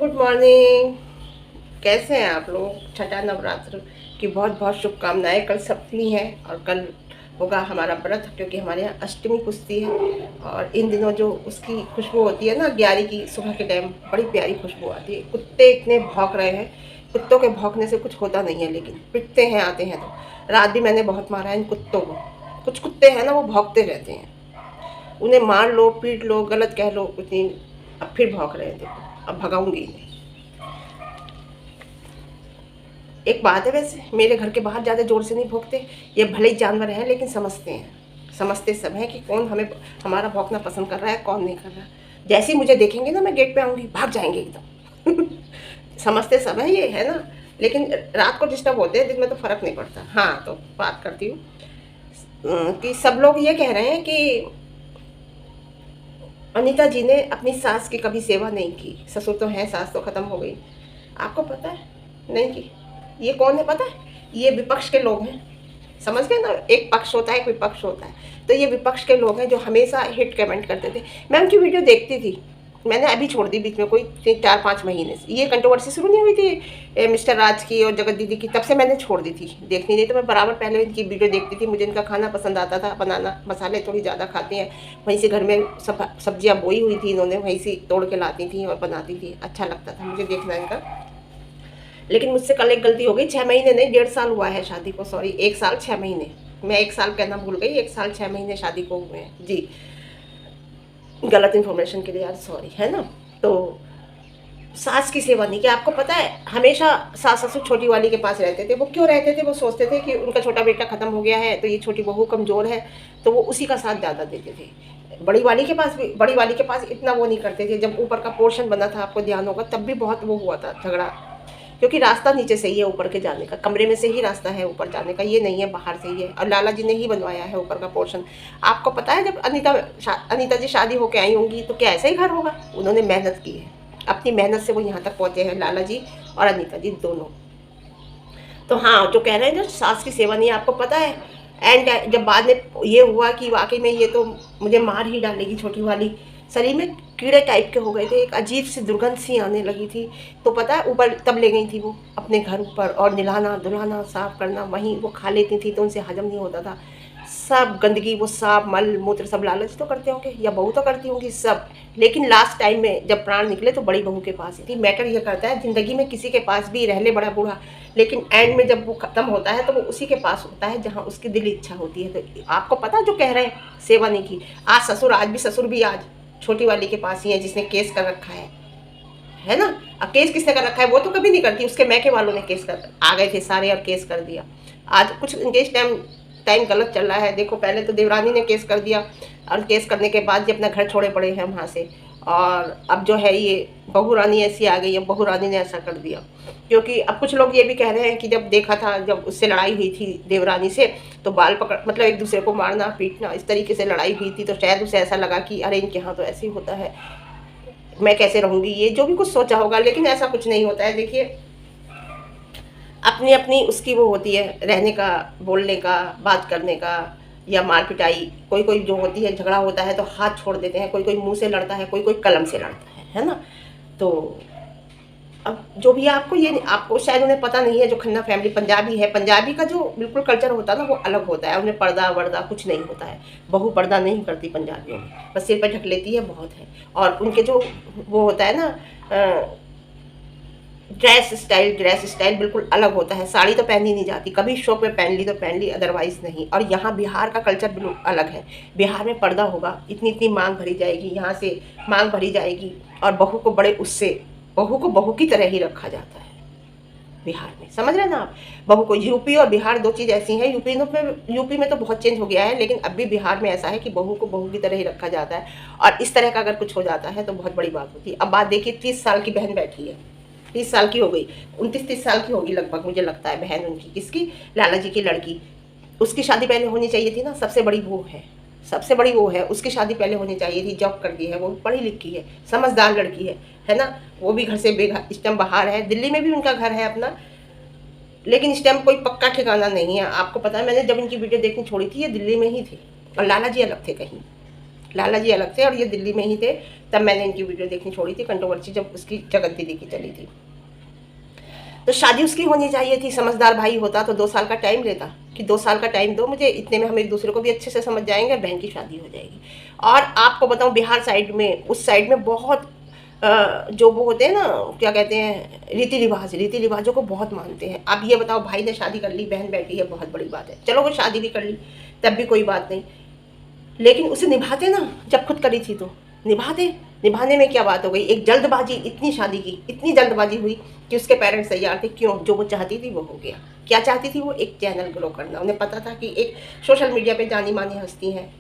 Good morning. कैसे हैं आप लोग? छठा नवरात्र की बहुत बहुत शुभकामनाएं। कल सप्तमी है और कल होगा हमारा व्रत, क्योंकि हमारे यहाँ अष्टमी पुजती है। और इन दिनों जो उसकी खुशबू होती है ना, ग्यारह की सुबह के टाइम बड़ी प्यारी खुशबू आती है। कुत्ते इतने भौंक रहे हैं, कुत्तों के भौंकने से कुछ होता नहीं है, लेकिन पिटते हैं आते हैं तो। रात भी मैंने बहुत मारा है इन कुत्तों को। कुछ कुत्ते हैं ना, वो भौंकते रहते हैं। उन्हें मार लो, पीट लो, गलत कह लो कुछ नहीं, अब फिर भौंक रहे हैं। देखो, अब भगाऊंगी इन्हें। एक बात है, वैसे मेरे घर के बाहर ज़्यादा ज़ोर से नहीं भौंकते। ये भले ही जानवर हैं, लेकिन समझते हैं, समझते सब हैं कि कौन हमें हमारा भौंकना पसंद कर रहा है, कौन नहीं कर रहा है। जैसे ही मुझे देखेंगे ना, मैं गेट पे आऊँगी, भाग जाएंगे एकदम। समझते सब हैं ये, है ना। लेकिन रात को डिस्टर्ब होते हैं, दिन में तो फ़र्क नहीं पड़ता। हाँ, तो बात करती हूँ कि सब लोग ये कह रहे हैं कि अनीता जी ने अपनी सास की कभी सेवा नहीं की। ससुर तो हैं, सास तो ख़त्म हो गई। आपको पता है? नहीं की। ये कौन है पता है? ये विपक्ष के लोग हैं। समझ गए ना, एक पक्ष होता है, एक विपक्ष होता है। तो ये विपक्ष के लोग हैं जो हमेशा हिट कमेंट करते थे। मैं उनकी वीडियो देखती थी, मैंने अभी छोड़ दी बीच में, कोई 4-5 महीने से। ये कंट्रोवर्सी शुरू नहीं हुई थी मिस्टर राज की और जगत दीदी की, तब से मैंने छोड़ दी थी देखनी। नहीं तो मैं बराबर पहले इनकी वीडियो देखती थी। मुझे इनका खाना पसंद आता था बनाना, मसाले थोड़ी ज़्यादा खाती हैं। वहीं से घर में सब सब्जियाँ बोई हुई थी इन्होंने, वहीं से तोड़ के लाती थी और बनाती थी। अच्छा लगता था मुझे देखना इनका। लेकिन मुझसे कल एक गलती हो गई। 6 महीने नहीं, 1.5 साल हुआ है शादी को। सॉरी, 1 साल 6 महीने। मैं 1 साल कहना भूल गई। 1 साल 6 महीने शादी को हुए हैं जी। गलत इन्फॉर्मेशन के लिए यार सॉरी, है ना। तो सास की सेवा नहीं की। आपको पता है, हमेशा सास ससुर छोटी वाली के पास रहते थे। वो क्यों रहते थे? वो सोचते थे कि उनका छोटा बेटा खत्म हो गया है, तो ये छोटी बहू कमज़ोर है, तो वो उसी का साथ ज़्यादा देते थे। बड़ी वाली के पास भी, बड़ी वाली के पास इतना वो नहीं करते थे। जब ऊपर का पोर्शन बना था, आपको ध्यान होगा, तब भी बहुत वो हुआ था झगड़ा, क्योंकि रास्ता नीचे से ही है ऊपर के जाने का। कमरे में से ही रास्ता है ऊपर जाने का, ये नहीं है बाहर से ही है। और लाला जी ने ही बनवाया है ऊपर का पोर्शन। आपको पता है, जब अनीता जी शादी होके आई होंगी तो क्या ऐसा ही घर होगा? उन्होंने मेहनत की है, अपनी मेहनत से वो यहाँ तक पहुँचे हैं, लाला जी और अनीता जी दोनों। तो हाँ, जो कह रहे हैं ना सास की सेवा नहीं, आपको पता है एंड जब बाद में ये हुआ कि वाकई में ये तो मुझे मार ही डालेगी छोटी वाली, शरीर में कीड़े टाइप के हो गए थे, एक अजीब सी दुर्गंध सी आने लगी थी। तो पता है, ऊपर तब ले गई थी वो अपने घर ऊपर, और नहलाना धुलाना साफ करना, वहीं वो खा लेती थी तो उनसे हजम नहीं होता था। सब गंदगी, वो साफ मल मूत्र सब लालच तो करते होंगे, या बहू तो करती होंगी सब। लेकिन लास्ट टाइम में जब प्राण निकले तो बड़ी बहू के पास ही थी। मैटर ये करता है, ज़िंदगी में किसी के पास भी रह ले बड़ा बूढ़ा, लेकिन एंड में जब वो ख़त्म होता है तो वो उसी के पास होता है जहाँ उसकी दिली इच्छा होती है। तो आपको पता, जो कह रहे हैं सेवा नहीं की, आज ससुर, ससुर भी आज छोटी वाली के पास ही है, जिसने केस कर रखा है ना। अब केस किसने कर रखा है? वो तो कभी नहीं करती, उसके मैके वालों ने केस कर आ गए थे सारे और केस कर दिया। आज कुछ इनके इस टाइम गलत चल रहा है। देखो, पहले तो देवरानी ने केस कर दिया, और केस करने के बाद ये अपना घर छोड़े पड़े हैं वहाँ से। और अब जो है ये बहू रानी ऐसी आ गई है, बहू रानी ने ऐसा कर दिया। क्योंकि अब कुछ लोग ये भी कह रहे हैं कि जब देखा था, जब उससे लड़ाई हुई थी देवरानी से, तो बाल पकड़, मतलब एक दूसरे को मारना पीटना, इस तरीके से लड़ाई हुई थी। तो शायद उसे ऐसा लगा कि अरे इनके यहाँ तो ऐसे ही होता है, मैं कैसे रहूँगी, ये जो भी कुछ सोचा होगा। लेकिन ऐसा कुछ नहीं होता है। देखिए, अपनी अपनी उसकी वो होती है, रहने का, बोलने का, बात करने का, या मार पिटाई। कोई कोई जो होती है, झगड़ा होता है तो हाथ छोड़ देते हैं, कोई कोई मुंह से लड़ता है, कोई कोई कलम से लड़ता है ना। तो अब जो भी है, आपको शायद उन्हें पता नहीं है, जो खन्ना फैमिली पंजाबी है, पंजाबी का जो बिल्कुल कल्चर होता है ना, वो अलग होता है। उन्हें पर्दा वर्दा कुछ नहीं होता है। बहू पर्दा नहीं करती पंजाबियों में, बस सिर पर ढक लेती है, बहुत है। और उनके जो वो होता है ना, ड्रेस स्टाइल बिल्कुल अलग होता है। साड़ी तो पहनी नहीं जाती, कभी शौक में पहन ली तो पहन ली, अदरवाइज नहीं। और यहाँ बिहार का कल्चर बिल्कुल अलग है। बिहार में पर्दा होगा, इतनी इतनी मांग भरी जाएगी, यहाँ से मांग भरी जाएगी, और बहू को बड़े उससे, बहू को बहू की तरह ही रखा जाता है बिहार में। समझ रहे हैं ना आप? बहू को, यूपी और बिहार दो चीज़ ऐसी हैं। यूपी में तो बहुत चेंज हो गया है, लेकिन अब भी बिहार में ऐसा है कि बहू को बहू की तरह ही रखा जाता है। और इस तरह का अगर कुछ हो जाता है तो बहुत बड़ी बात होती है। अब बात देखिए, 30 साल की बहन बैठी है, 30 साल की हो गई, 29-30 साल की होगी लगभग, मुझे लगता है बहन उनकी, किसकी? लाला जी की लड़की। उसकी शादी पहले होनी चाहिए थी ना, सबसे बड़ी वो है, सबसे बड़ी वो है, उसकी शादी पहले होनी चाहिए थी। जॉब कर दी है, वो पढ़ी लिखी है, समझदार लड़की है ना। वो भी घर से इस टाइम बाहर है, दिल्ली में भी उनका घर है अपना, लेकिन इस टाइम कोई पक्का ठिकाना नहीं है। आपको पता है, मैंने जब इनकी वीडियो देखनी छोड़ी थी, ये दिल्ली में ही थे, और लाला जी अलग थे कहीं। लाला जी अलग थे और ये दिल्ली में ही थे। तब मैंने इनकी वीडियो देखनी छोड़ी थी, कंट्रोवर्सी जब उसकी जगत दीदी की चली थी। तो शादी उसकी होनी चाहिए थी। समझदार भाई होता तो 2 साल का टाइम लेता कि 2 साल का टाइम दो मुझे, इतने में हम एक दूसरे को भी अच्छे से समझ जाएंगे, बहन की शादी हो जाएगी। और आपको बताऊं, बिहार साइड में, उस साइड में बहुत जो वो होते हैं ना, क्या कहते हैं, रीति रिवाजों को बहुत मानते हैं। अब ये बताओ, भाई ने शादी कर ली, बहन बैठी है, बहुत बड़ी बात है, चलो वो शादी भी कर ली तब भी कोई बात नहीं, लेकिन उसे निभाते ना, जब खुद करी थी तो निभाते। निभाने में क्या बात हो गई? एक जल्दबाजी, इतनी शादी की इतनी जल्दबाजी हुई कि उसके पेरेंट्स तैयार थे। क्यों? जो वो चाहती थी वो हो गया। क्या चाहती थी वो? एक चैनल ग्रो करना। उन्हें पता था कि एक सोशल मीडिया पे जानी मानी हस्ती हैं,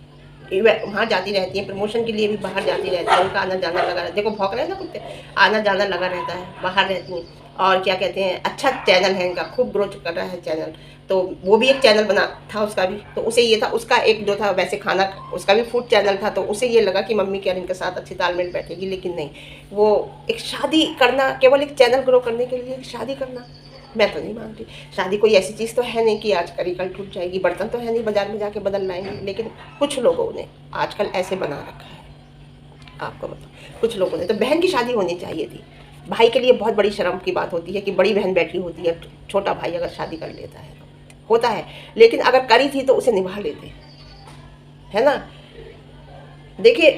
वहाँ जाती रहती हैं, प्रमोशन के लिए भी बाहर जाती रहती है, उनका आना जाना लगा रहता है। देखो भौंक रहे हैं ना कुत्ते, आना जाना लगा रहता है, बाहर रहती हैं। और क्या कहते हैं, अच्छा चैनल है इनका, खूब ग्रोथ कर रहा है चैनल। तो वो भी एक चैनल बना था उसका भी, तो उसे ये था, उसका एक जो था वैसे खाना, उसका भी फूड चैनल था। तो उसे ये लगा कि मम्मी क्या इनके साथ अच्छी तालमेल बैठेगी, लेकिन नहीं, वो एक शादी करना, केवल एक चैनल ग्रो करने के लिए शादी करना, मैं तो नहीं मानती। शादी कोई ऐसी चीज़ तो है नहीं कि आज करी कल टूट जाएगी, बर्तन तो है नहीं बाजार में जाके बदल लाएंगे, लेकिन कुछ लोगों ने आजकल ऐसे बना रखा है। आपको बताओ, कुछ लोगों ने तो बहन की शादी होनी चाहिए थी। भाई के लिए बहुत बड़ी शर्म की बात होती है कि बड़ी बहन बैठी होती है, छोटा भाई अगर शादी कर लेता है तो होता है, लेकिन अगर करी थी तो उसे निभा लेते, है ना। देखिए,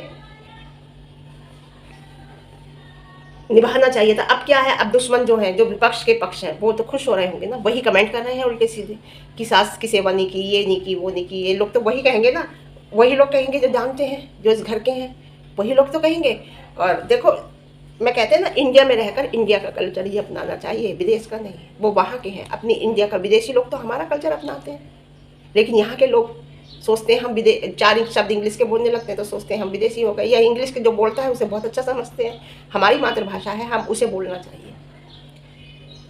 निभाना चाहिए था। अब क्या है, अब दुश्मन जो है, जो विपक्ष के पक्ष है, वो तो खुश हो रहे होंगे ना, वही कमेंट कर रहे हैं उल्टे सीधे कि सास की सेवा नहीं की, ये नहीं की, वो नहीं की। ये लोग तो वही कहेंगे ना, वही लोग कहेंगे जो जानते हैं, जो इस घर के हैं, वही लोग तो कहेंगे। और देखो, मैं कहते हैं ना, इंडिया में रहकर इंडिया का कल्चर ही अपनाना चाहिए, विदेश का नहीं। वो वहाँ के हैं, अपनी इंडिया का। विदेशी लोग तो हमारा कल्चर अपनाते हैं, लेकिन यहाँ के लोग सोचते हैं हम चार शब्द इंग्लिश के बोलने लगते हैं तो सोचते हैं हम विदेशी हो गए, या इंग्लिश के जो बोलता है उसे बहुत अच्छा समझते हैं। हमारी मातृभाषा है, हम उसे बोलना चाहिए,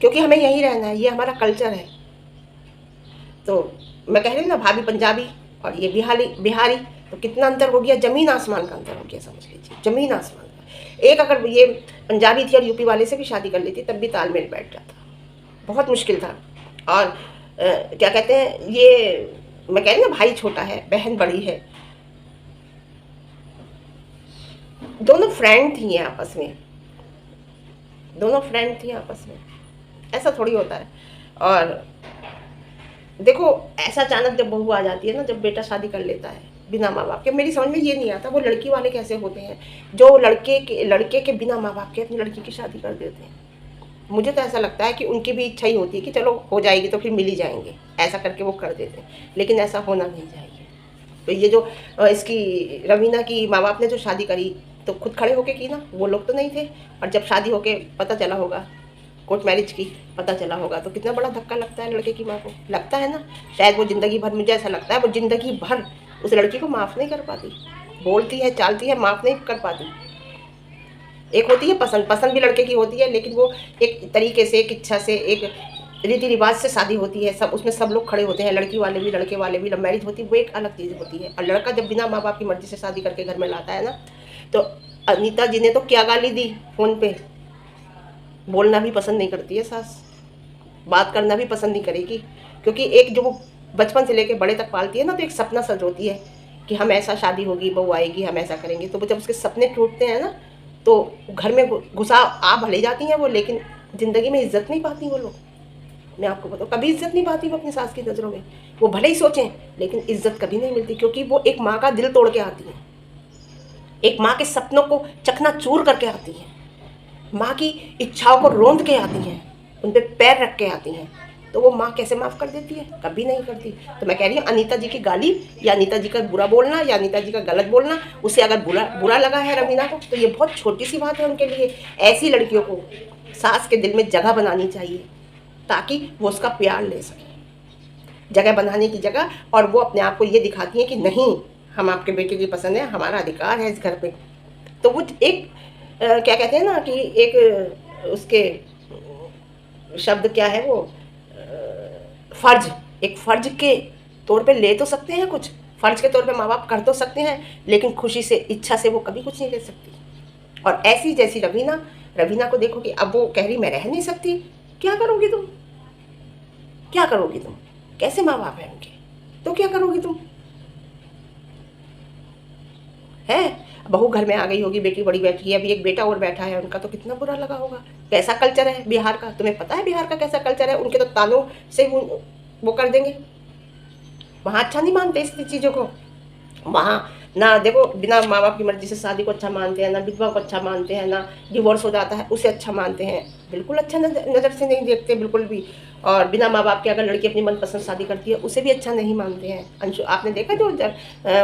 क्योंकि हमें यहीं रहना है, ये हमारा कल्चर है। तो मैं कह रही हूँ ना, भाभी पंजाबी और ये बिहारी बिहारी, तो कितना अंतर हो गया, जमीन आसमान का अंतर हो गया, समझ लीजिए, जमीन आसमान का। एक अगर ये पंजाबी थी और यूपी वाले से भी शादी कर लेती तब भी तालमेल बैठ जाता, बहुत मुश्किल था। और क्या कहते हैं, ये मैं कह रही हूँ ना, भाई छोटा है, बहन बड़ी है, दोनों फ्रेंड थी आपस में, दोनों फ्रेंड थी आपस में, ऐसा थोड़ी होता है। और देखो, ऐसा अचानक जब बहू आ जाती है ना, जब बेटा शादी कर लेता है बिना माँ बाप के, मेरी समझ में ये नहीं आता वो लड़की वाले कैसे होते हैं जो लड़के के बिना माँ बाप के अपनी लड़की की शादी कर देते हैं। मुझे तो ऐसा लगता है कि उनकी भी इच्छा ही होती है कि चलो हो जाएगी तो फिर मिल ही जाएंगे, ऐसा करके वो कर देते हैं, लेकिन ऐसा होना नहीं चाहिए। तो ये जो इसकी रवीना की माँ बाप ने जो शादी करी तो खुद खड़े होके की ना, वो लोग तो नहीं थे। और जब शादी होके पता चला होगा, कोर्ट मैरिज की पता चला होगा, तो कितना बड़ा धक्का लगता है लड़के की माँ को, लगता है ना। शायद वो ज़िंदगी भर, मुझे ऐसा लगता है वो ज़िंदगी भर उस लड़की को माफ़ नहीं कर पाती, बोलती है चालती है, माफ़ नहीं कर पाती। एक होती है पसंद, पसंद भी लड़के की होती है, लेकिन वो एक तरीके से, एक इच्छा से, एक रीति रिवाज से शादी होती है, सब उसमें सब लोग खड़े होते हैं, लड़की वाले भी लड़के वाले भी। लव मैरिज होती है वो एक अलग चीज़ होती है। और लड़का जब बिना माँ बाप की मर्जी से शादी करके घर में लाता है ना, तो अनीता जी ने तो क्या गाली दी फ़ोन पे, बोलना भी पसंद नहीं करती है सास, बात करना भी पसंद नहीं करेगी, क्योंकि एक जो वो बचपन से लेके बड़े तक पालती है ना, तो एक सपना सजोती है कि हम ऐसा, शादी होगी, बहू आएगी, हम ऐसा करेंगे। तो वो जब उसके सपने टूटते हैं ना, तो घर में घुसा आ भले जाती हैं वो, लेकिन ज़िंदगी में इज्जत नहीं पाती वो लोग। मैं आपको बताऊँ, कभी इज्जत नहीं पाती वो अपनी सास की नज़रों में। वो भले ही सोचें, लेकिन इज्जत कभी नहीं मिलती, क्योंकि वो एक माँ का दिल तोड़ के आती हैं, एक माँ के सपनों को चकनाचूर करके आती हैं, माँ की इच्छाओं को रोंद के आती हैं, उन पर पैर रख के आती हैं। तो वो माँ कैसे माफ़ कर देती है? कभी नहीं करती। तो मैं कह रही हूँ, अनीता जी की गाली या अनीता जी का बुरा बोलना या अनीता जी का गलत बोलना, उसे अगर बुरा लगा है रवीना को, तो ये बहुत छोटी सी बात है उनके लिए। ऐसी लड़कियों को सास के दिल में जगह बनानी चाहिए, ताकि वो उसका प्यार ले सके। जगह बनाने की जगह, और वो अपने आप को ये दिखाती है कि नहीं, हम आपके बेटे की पसंद है, हमारा अधिकार है इस घर पे। तो वो एक क्या कहते हैं ना कि एक उसके शब्द क्या है वो, फर्ज, एक फर्ज के तौर पे ले तो सकते हैं कुछ, फर्ज के तौर पे माँ बाप कर तो सकते हैं, लेकिन खुशी से, इच्छा से वो कभी कुछ नहीं ले सकती। और ऐसी जैसी रवीना को देखो कि अब वो कह रही मैं रह नहीं सकती। क्या करोगी तुम? क्या करोगी तुम? कैसे माँ बाप है उनके, तो क्या करोगी तुम? है। बहू घर में आ गई होगी, बेटी बड़ी बैठी है, अभी एक बेटा और बैठा है, उनका तो कितना बुरा लगा होगा। कैसा कल्चर है बिहार का, तुम्हें पता है बिहार का कैसा कल्चर है? उनके तो तानों से वो कर देंगे। वहाँ अच्छा नहीं मानते इस चीज़ों को। वहाँ ना देखो, बिना माँ बाप की मर्जी से शादी को अच्छा मानते हैं, ना विधवा को अच्छा मानते हैं, ना डिवोर्स हो जाता है उसे अच्छा मानते हैं, बिल्कुल अच्छा नज़र से नहीं देखते बिल्कुल भी। और बिना माँ बाप के अगर लड़की अपनी मनपसंद शादी करती है उसे भी अच्छा नहीं मानते हैं। अंशु आपने देखा जो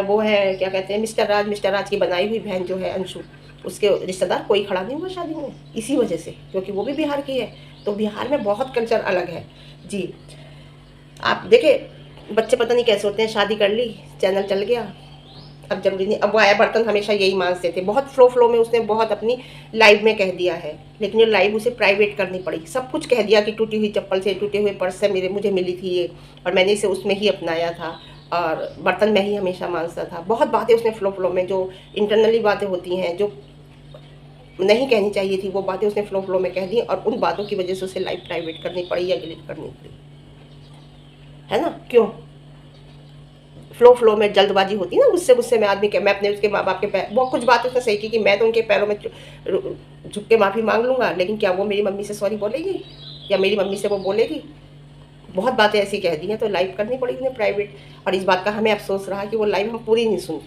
वो है क्या कहते हैं, मिस्टर राज की बनाई हुई बहन जो है अंशु, उसके रिश्तेदार कोई खड़ा नहीं हुआ शादी में, इसी वजह से, क्योंकि वो भी बिहार की है। तो बिहार में बहुत कल्चर अलग है जी। आप देखे बच्चे पता नहीं कैसे होते हैं, शादी कर ली, चैनल चल गया, अब जरूरी नहीं। अब वो आया बर्तन हमेशा यही मानते थे, बहुत फ्लो में उसने बहुत अपनी लाइव में कह दिया है, लेकिन ये लाइव उसे प्राइवेट करनी पड़ी। सब कुछ कह दिया कि टूटी हुई चप्पल से, टूटे हुए पर्स से मुझे मिली थी ये, और मैंने इसे उसमें ही अपनाया था, और बर्तन में ही हमेशा मानता था। बहुत बातें उसने फ्लो में, जो इंटरनली बातें होती हैं, जो नहीं कहनी चाहिए थी, वो बातें उसने फ्लो में कह दी, और उन बातों की वजह से उसे लाइव प्राइवेट करनी पड़ी या डिलीट करनी पड़ी, है ना? क्यों? फ्लो में जल्दबाजी होती है ना, गुस्से में आदमी के, मैं अपने उसके माँ बाप के पैर, बहुत कुछ बात उसने सही की कि मैं तो उनके पैरों में झुक के माफ़ी मांग लूँगा, लेकिन क्या वो मेरी मम्मी से सॉरी बोलेगी या मेरी मम्मी से वो बोलेगी? बहुत बातें ऐसी कह दी हैं, तो लाइव करनी पड़ी उन्हें प्राइवेट। और इस बात का हमें अफसोस रहा कि वो लाइव हम पूरी नहीं सुन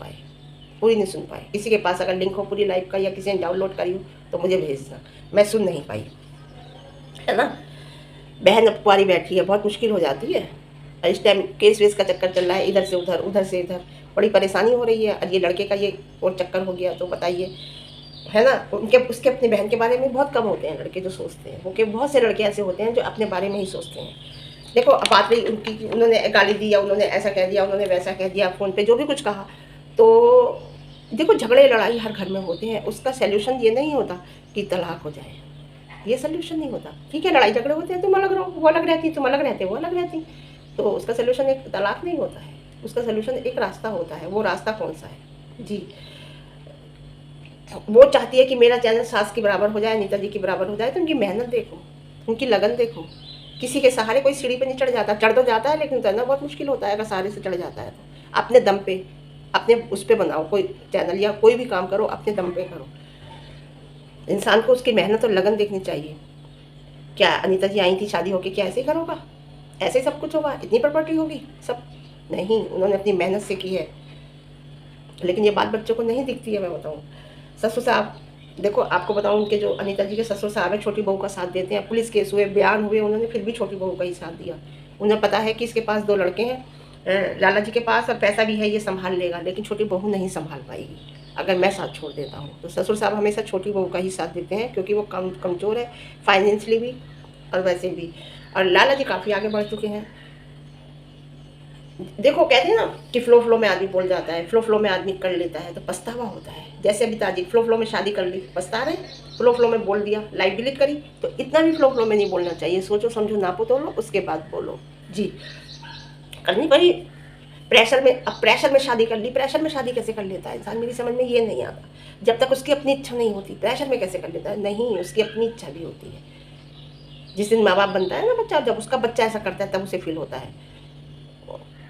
पाए। किसी के पास अगर लिंक हो पूरी लाइव का या किसी ने डाउनलोड करी हो तो मुझे भेजना, मैं सुन नहीं पाई, है ना? बहन अब कुंवारी बैठी है, बहुत मुश्किल हो जाती है। इस टाइम केस वेस का चक्कर चल रहा है, इधर से उधर, उधर से इधर, बड़ी परेशानी हो रही है। और ये लड़के का ये और चक्कर हो गया तो बताइए, है ना? उसके अपनी बहन के बारे में बहुत कम होते हैं लड़के जो सोचते हैं, क्योंकि बहुत से लड़के ऐसे होते हैं जो अपने बारे में ही सोचते हैं। देखो अब बात रही उनकी कि उन्होंने गाली दी या उन्होंने ऐसा कह दिया, उन्होंने वैसा कह दिया, फ़ोन पे जो भी कुछ कहा, तो देखो झगड़े लड़ाई हर घर में होते हैं, उसका सल्यूशन ये नहीं होता कि तलाक हो जाए, ये सल्यूशन नहीं होता। ठीक है, लड़ाई झगड़े होते हैं, तुम अलग रहो, वो अलग रहती, तुम अलग रहते, वो अलग रहती, तो उसका सल्यूशन एक तलाक नहीं होता है, उसका सल्यूशन एक रास्ता होता है। वो रास्ता कौन सा है जी? वो चाहती है कि मेरा चैनल सास के बराबर हो जाए, अनीता जी के बराबर हो जाए, तो उनकी मेहनत देखो, उनकी लगन देखो। किसी के सहारे कोई सीढ़ी पे नहीं चढ़ जाता, चढ़ तो जाता है लेकिन उतरना बहुत मुश्किल होता है। अगर सहारे से चढ़ जाता है तो अपने दम पे, अपने उस पर बनाओ कोई चैनल या कोई भी काम करो, अपने दम पे करो। इंसान को उसकी मेहनत और लगन देखनी चाहिए। क्या अनीता जी आई थी शादी होके, क्या ऐसे ही करोगा, ऐसे ही सब कुछ होगा, इतनी प्रॉपर्टी होगी सब? नहीं, उन्होंने अपनी मेहनत से की है। लेकिन ये बात बच्चों को नहीं दिखती है। मैं बताऊँ, ससुर साहब, देखो आपको बताऊँ, उनके जो अनीता जी के ससुर साहब है, छोटी बहू का साथ देते हैं। पुलिस केस हुए, बयान हुए, उन्होंने फिर भी छोटी बहू का ही साथ दिया। उन्हें पता है कि इसके पास 2 लड़के हैं, लाला जी के पास, और पैसा भी है, ये संभाल लेगा, लेकिन छोटी बहू नहीं संभाल पाएगी अगर मैं साथ छोड़ देता हूँ। तो ससुर साहब हमेशा छोटी बहू का ही साथ देते हैं, क्योंकि वो कमज़ोर है फाइनेंशियली भी और वैसे भी। और लाला जी काफ़ी आगे बढ़ चुके हैं। देखो कहते हैं ना कि फ्लो में आदमी बोल जाता है, फ्लो में आदमी कर लेता है तो पछतावा होता है। जैसे अभी ताजी फ्लो में शादी कर ली, पछता रहे, फ्लो में बोल दिया, लाइव डिलीट करी, तो इतना भी फ्लो में नहीं बोलना चाहिए। सोचो समझो नापो तोलो, उसके बाद बोलो जी। करनी पड़ी प्रेशर में। अब प्रेशर में शादी कर ली, प्रेशर में शादी कैसे कर लेता है इंसान, मेरी समझ में ये नहीं आता। जब तक उसकी अपनी इच्छा नहीं होती, प्रेशर में कैसे कर लेता है? नहीं, उसकी अपनी इच्छा भी होती है। जिस दिन माँ बाप बनता है ना बच्चा, जब उसका बच्चा ऐसा करता है तब उसे फील होता है।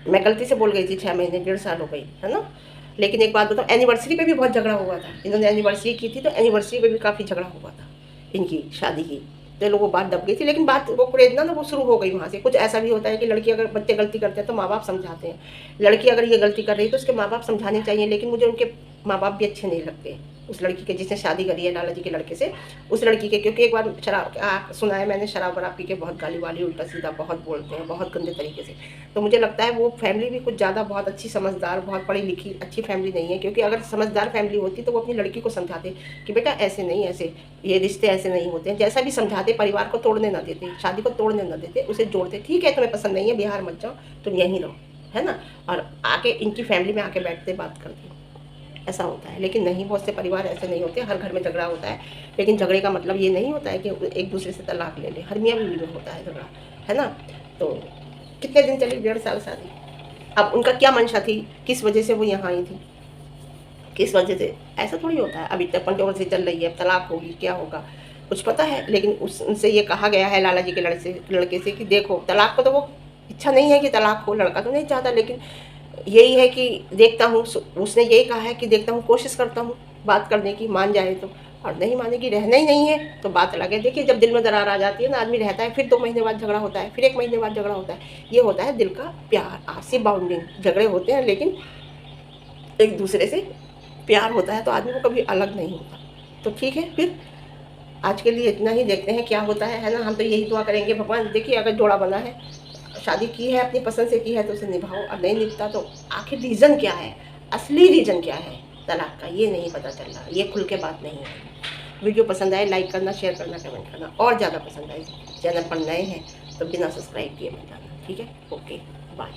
मैं गलती से बोल गई थी 6 महीने 1.5 साल हो गई, है ना? लेकिन एक बात बताऊँ, एनिवर्सरी पे भी बहुत झगड़ा हुआ था। इन्होंने एनिवर्सरी की थी तो एनिवर्सरी पे भी काफ़ी झगड़ा हुआ था इनकी शादी की, तो लोगों को बात दब गई थी। लेकिन बात वो कुरेदना ना वो शुरू हो गई वहाँ से। कुछ ऐसा भी होता है कि लड़की अगर बच्चे गलती करते हैं तो माँ बाप समझाते हैं, लड़की अगर ये गलती कर रही है तो उसके माँ बाप समझाने चाहिए। लेकिन मुझे उनके माँ बाप भी अच्छे नहीं लगते उस लड़की के जिसने शादी करी है लाला जी के लड़के से, उस लड़की के। क्योंकि एक बार शराब सुना है मैंने, शराब वराब पी के बहुत गाली वाली उल्टा सीधा बहुत बोलते हैं, बहुत गंदे तरीके से। तो मुझे लगता है वो फैमिली भी कुछ ज़्यादा बहुत अच्छी समझदार, बहुत पढ़ी लिखी अच्छी फैमिली नहीं है। क्योंकि अगर समझदार फैमिली होती तो वो अपनी लड़की को समझाते कि बेटा ऐसे नहीं, ऐसे ये रिश्ते ऐसे नहीं होते हैं। जैसा भी समझाते, परिवार को तोड़ने ना देते, शादी को तोड़ने ना देते, उसे जोड़ते। ठीक है तुम्हें पसंद नहीं है, बिहार मत जाओ, तुम यहीं रहो, है ना? और आके इनकी फैमिली में आके बैठते, बात करते, ऐसा होता है। लेकिन नहीं, बहुत से परिवार ऐसे नहीं होते। हर घर में झगड़ा होता है, लेकिन झगड़े का मतलब ये नहीं होता है कि एक दूसरे से तलाक ले ले। हर मियाँ बीवी में होता है झगड़ा, है ना? तो कितने दिन चली? 1.5 साल शादी। अब उनका क्या मंशा थी, किस वजह से वो यहाँ आई थी, किस वजह से? ऐसा थोड़ी होता है। अभी तक कंट्रोवर्सी चल रही है, तलाक होगी, क्या होगा कुछ पता है? लेकिन उनसे ये कहा गया है लाला जी के लड़के से कि देखो तलाक को तो वो इच्छा नहीं है कि तलाक हो, लड़का तो नहीं चाहता, लेकिन यही है कि देखता हूँ, उसने यही कहा है कि देखता हूँ, कोशिश करता हूँ बात करने की, मान जाए तो, और नहीं मानेगी, रहना ही नहीं है तो बात अलग है। देखिए जब दिल में दरार आ जाती है ना, आदमी रहता है, फिर 2 महीने बाद झगड़ा होता है, फिर 1 महीने बाद झगड़ा होता है। ये होता है दिल का प्यार, आपसी बाउंडिंग। झगड़े होते हैं लेकिन एक दूसरे से प्यार होता है तो आदमी को कभी अलग नहीं होता। तो ठीक है, फिर आज के लिए इतना ही, देखते हैं क्या होता है ना। हम तो यही दुआ करेंगे, भगवान देखिए अगर जोड़ा बना है, शादी की है, अपनी पसंद से की है तो उसे निभाओ, और नहीं निभता तो आखिर रीज़न क्या है, असली रीज़न क्या है तलाक का, ये नहीं पता चल रहा, ये खुल के बात नहीं है। वीडियो पसंद आए लाइक करना, शेयर करना, कमेंट करना, और ज़्यादा पसंद आए, चैनल पर नए हैं तो बिना सब्सक्राइब किए मत जाना, ठीक है। Okay, bye.